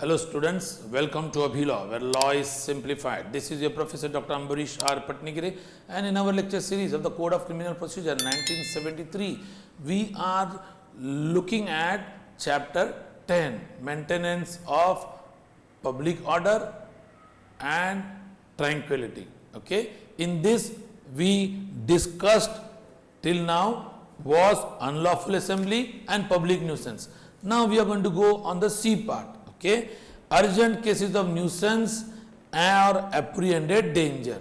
Hello students, welcome to Abhilaw, where law is simplified. This is your Professor Dr. Ambarish R. Patnigiri, and in our lecture series of the Code of Criminal Procedure 1973, we are looking at Chapter 10, Maintenance of Public Order and Tranquility. Okay, in this we discussed till now was unlawful assembly and public nuisance. Now we are going to go on the C part. Okay, urgent cases of nuisance or apprehended danger.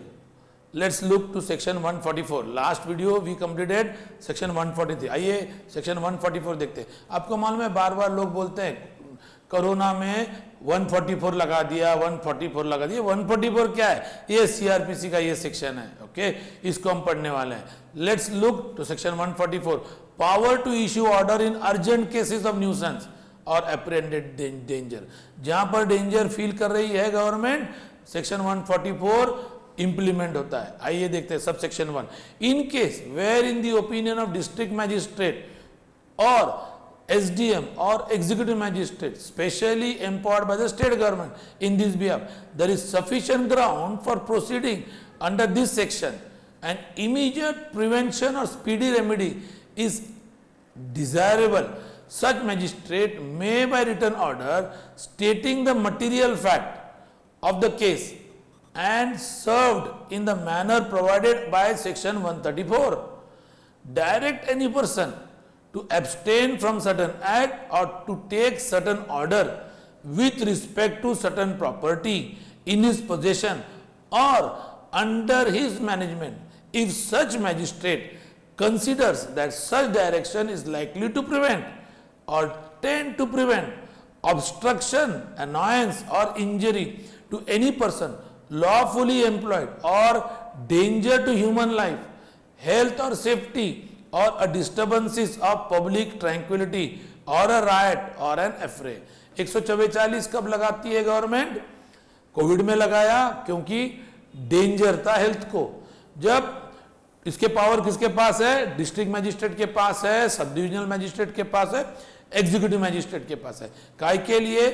Let's look to section 144. Last video we completed section 143. आइए section 144 देखते हैं. आपको मालूम है बार बार लोग बोलते हैं corona में 144 लगा दिया, 144 लगा दिया. 144 क्या है? ये सीआरपीसी का ये सेक्शन है. ओके, इसको हम पढ़ने वाले हैं. Let's look to section 144. Power to issue order in urgent cases of nuisance और एप्रेहेंडेड डेंजर. जहां पर डेंजर फील कर रही है गवर्नमेंट, सेक्शन 144 इंप्लीमेंट होता है. आइए देखते हैं सब section 1. In case where in the opinion of district magistrate और SDM or executive magistrate specially empowered by the state government in this behalf, there is sufficient ground for proceeding under this section, and immediate prevention or speedy remedy is desirable. Such magistrate may by written order stating the material fact of the case and served in the manner provided by section 134 direct any person to abstain from certain act or to take certain order with respect to certain property in his possession or under his management, if such magistrate considers that such direction is likely to prevent or tend to prevent obstruction, annoyance or injury to any person lawfully employed or danger to human life, health or safety or a disturbances of public tranquility or a riot or an affray. 144 कब लगाती है government? Covid में लगाया, क्योंकि danger था health को. जब इसके पावर किसके पास है? डिस्ट्रिक्ट मैजिस्ट्रेट के पास है, सब डिविजनल मैजिस्ट्रेट के पास है, एग्जीक्यूटिव मैजिस्ट्रेट के पास है. काय के लिए?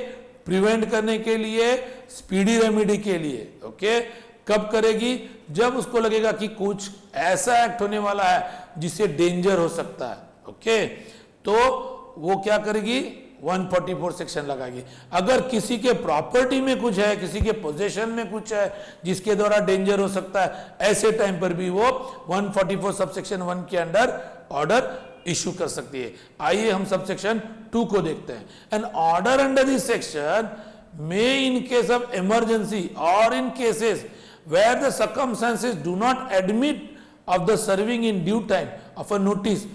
प्रिवेंट करने के लिए, स्पीडी रेमेडी के लिए. ओके, कब करेगी? जब उसको लगेगा कि कुछ ऐसा एक्ट होने वाला है जिससे डेंजर हो सकता है. ओके, तो वो क्या करेगी? 144 सेक्शन लगाएगी. अगर किसी के प्रॉपर्टी में कुछ है, किसी के पोजेशन में कुछ है जिसके द्वारा डेंजर हो सकता है, ऐसे टाइम पर भी वो 144 सब सेक्शन 1 के अंडर ऑर्डर इशू कर सकती है. आइए हम सब सेक्शन 2 को देखते हैं. An order under this section may in case of emergency और in cases where the circumstances do not admit of the serving in due time of a notice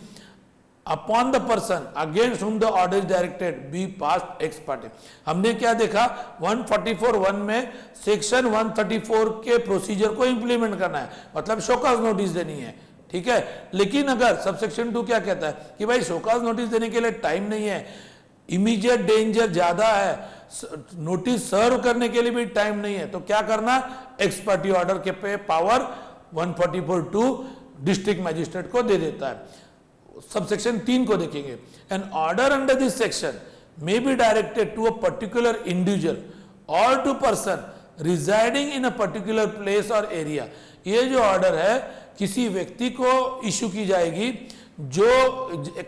upon the person against whom the order is directed be passed ex parte. हमने क्या देखा? 144(1) में section 134 के procedure को implement करना है, मतलब show cause notice देनी है. ठीक है, लेकिन अगर सब सेक्शन 2 क्या कहता है कि भाई शोकाज नोटिस देने के लिए टाइम नहीं है, इमीडिएट डेंजर ज्यादा है, नोटिस सर्व करने के लिए भी टाइम नहीं है, तो क्या करना? एक्स पार्टी ऑर्डर के पे पावर 144(2) डिस्ट्रिक्ट मैजिस्ट्रेट को दे देता है. सब सेक्शन 3 को देखेंगे. An order under this section may be directed to a particular individual और to person residing in a particular place और एरिया. ये जो ऑर्डर है किसी व्यक्ति को इश्यू की जाएगी जो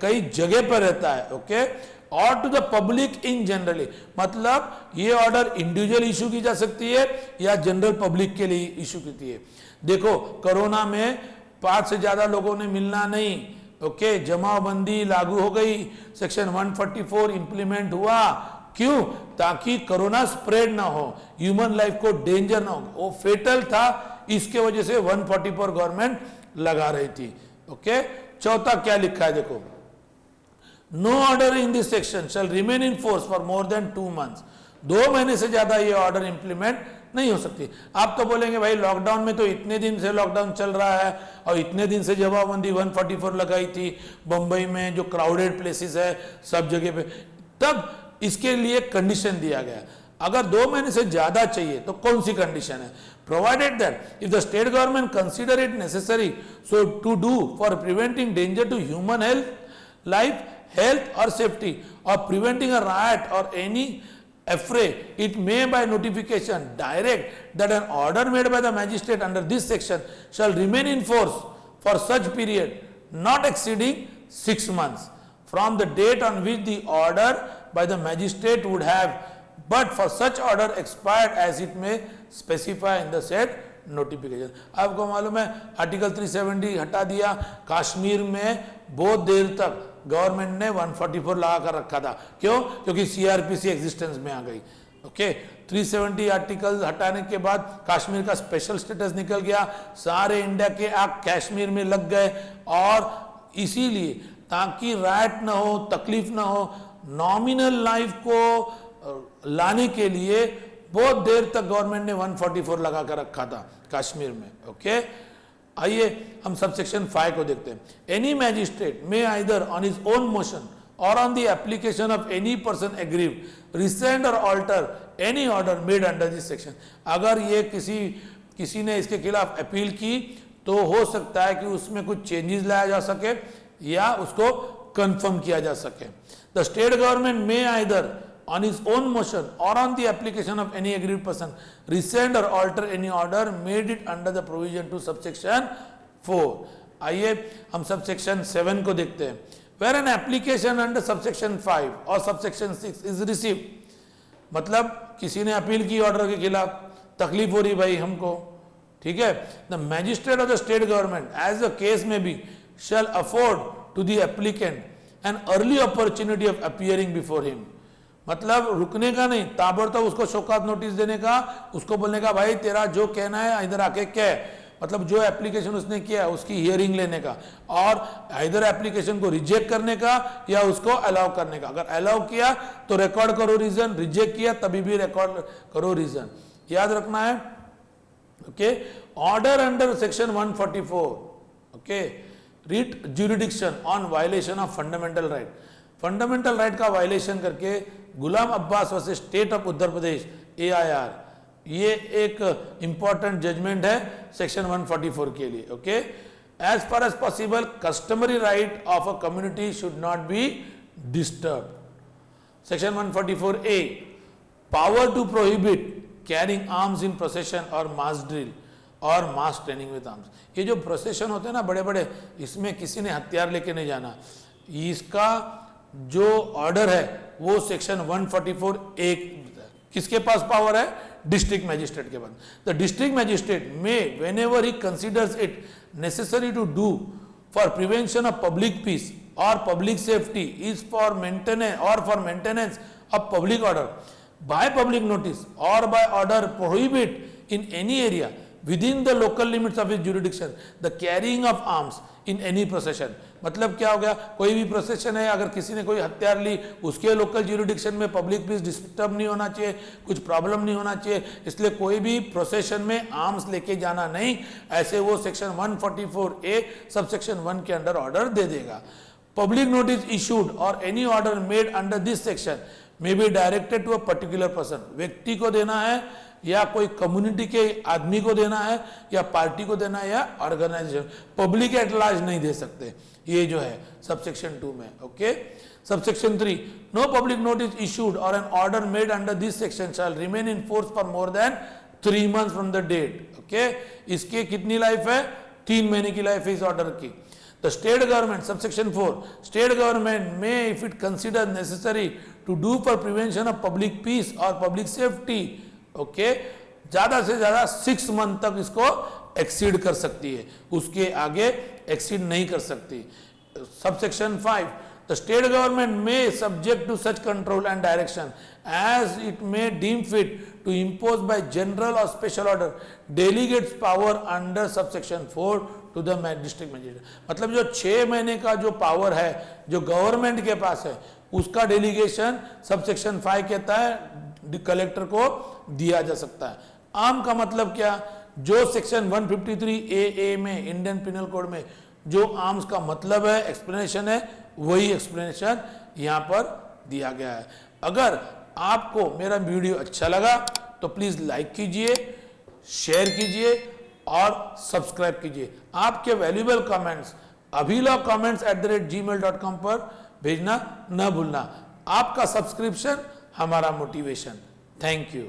कई जगह पर रहता है. ओके, और to the public in generally, मतलब ये ऑर्डर इंडिविजुअल इशू की जा सकती है या जनरल पब्लिक के लिए इशू की है. देखो, कोरोना में 5 से ज्यादा लोगों ने मिलना नहीं. ओके, जमाबंदी लागू हो गई, सेक्शन 144 इंप्लीमेंट हुआ. क्यों? ताकि कोरोना स्प्रेड ना हो, ह्यूमन लाइफ को डेंजर ना हो. वो फेटल था, इसके वजह से 144 गवर्नमेंट लगा रही थी. ओके, चौथा क्या लिखा है देखो. No order in this section shall remain in force for more than 2 months. 2 महीने से ज्यादा ये ऑर्डर इंप्लीमेंट नहीं हो सकती. आप तो बोलेंगे भाई लॉकडाउन में तो इतने दिन से लॉकडाउन चल रहा है और इतने दिन से जमाबंदी 144 लगाई थी बंबई में, जो क्राउडेड प्लेसेस है सब जगह पे, तब इसके लिए कंडीशन दिया गया. अगर 2 महीने से ज्यादा चाहिए तो कौन सी कंडीशन है? Provided that if the state government consider it necessary so to do for preventing danger to human health, life, health or safety or preventing a riot or any affray, it may by notification direct that an order made by the magistrate under this section shall remain in force for such period not exceeding 6 months from the date on which the order by the magistrate would have, but for such order expired as it may specify in the said notification. आपको मालूम है article 370 हटा दिया, कश्मीर में बहुत देर तक government ने 144 लगा कर रखा था, क्यों? क्योंकि सीआरपीसी एग्जिस्टेंस में आ गई। ओके, 370 आर्टिकल हटाने के बाद कश्मीर का स्पेशल स्टेटस निकल गया, सारे इंडिया के आग कश्मीर में लग गए, और इसीलिए ताकि राइट ना हो, तकलीफ ना हो, नॉमिनल लाइफ को लाने के लिए बहुत देर तक गवर्नमेंट ने 144 लगा कर रखा था कश्मीर में। ओके, आइए हम सबसेक्शन 5 को देखते हैं। Any magistrate may either on his own motion और on the application of any person aggrieved rescind और alter any order made under this section. अगर ये किसी ने इसके खिलाफ अपील की तो हो सकता है कि उसमें कुछ चेंजेस लाया जा सके या उसको कंफर्म किया जा सके। द स्टेट गवर्नमेंट में either on his own motion or on the application of any aggrieved person rescind or alter any order made it under the provision to subsection 4। आइए हम subsection 7 को देखते हैं। Where an application under subsection 5 or subsection 6 is received, मतलब किसी ने appeal की order के खिलाफ, तकलीफ हो रही भाई हमको, ठीक है, the magistrate of the state government as the case may be shall afford to the applicant an early opportunity of appearing before him। मतलब रुकने का नहीं, ताबड़तोब उसको शोकात नोटिस देने का, उसको बोलने का भाई तेरा जो कहना है इधर आके कह, मतलब जो एप्लीकेशन उसने किया है उसकी हियरिंग लेने का, और इधर एप्लीकेशन को रिजेक्ट करने का या उसको अलाउ करने का। अगर अलाउ किया तो रिकॉर्ड करो रीजन, रिजेक्ट किया तभी भी रिकॉर्ड करो रीजन, याद रखना है। Okay, order under section 144, okay, writ jurisdiction on violation of fundamental right. Fundamental right का वायलेशन करके Ghulam Abbas versus state of Uttar Pradesh AIR, ये एक इंपॉर्टेंट जजमेंट है सेक्शन 144 के लिए। Okay, as far as possible customary right of a community should not be disturb. Section 144A, power to prohibit carrying arms in procession और mass drill और मास training with arms. ये जो procession होते हैं ना बड़े बड़े, इसमें किसी ने हथियार लेके नहीं जाना, इसका जो ऑर्डर है वो सेक्शन 144A किसके पास पावर है? डिस्ट्रिक्ट मैजिस्ट्रेट के पास। The district magistrate may whenever he considers it necessary to do for prevention of public peace और public safety is for maintenance of public order by public notice और by order prohibit in any area within the local limits of his jurisdiction the carrying of arms in any procession। मतलब क्या हो गया, कोई भी procession है, अगर किसी ने कोई हथियार ली, उसके लोकल ज्यूरिडिक्शन में पब्लिक पीस डिस्टर्ब नहीं होना चाहिए, कुछ प्रॉब्लम नहीं होना चाहिए, इसलिए कोई भी प्रोसेशन में आर्म्स लेके जाना नहीं, ऐसे वो सेक्शन 144A सबसेक्शन 1 के अंडर ऑर्डर दे देगा। पब्लिक नोटिस इशूड और any order made under this section may be directed to a particular person. व्यक्ति को देना है या कोई कम्युनिटी के आदमी को देना है या पार्टी को देना है या ऑर्गेनाइजेशन, पब्लिक एट लार्ज नहीं दे सकते, ये जो है सबसेक्शन 2 में। Okay, subsection 3, no public notice issued और an order made under this section shall remain in force for more than 3 months from the date. Okay, इसकी कितनी लाइफ है? 3 महीने की लाइफ है इस ऑर्डर की। The state government, subsection 4, state government may, if it considers necessary to do for prevention of public peace or public safety, okay, ज्यादा से ज्यादा 6 months तक इसको एक्सीड कर सकती है, उसके आगे एक्सीड नहीं कर सकती। Subsection 5, the state government may subject to such control and direction as it may deem fit to impose by general और special order delegates power under subsection 4 to the district magistrate. मतलब जो 6 महीने का जो power है जो government के पास है, उसका डेलीगेशन सबसेक्शन 5 कहता है कलेक्टर को दिया जा सकता है। आम का मतलब क्या? जो सेक्शन 153AA में इंडियन पिनल कोड में जो आर्म्स का मतलब है, एक्सप्लेनेशन है, वही एक्सप्लेनेशन यहां पर दिया गया है। अगर आपको मेरा वीडियो अच्छा लगा तो प्लीज लाइक कीजिए, शेयर कीजिए और सब्सक्राइब कीजिए। आपके वैल्यूएबल कमेंट्स abhilaw@gmail.com पर भेजना न भूलना। आपका सब्सक्रिप्शन हमारा मोटिवेशन। Thank you.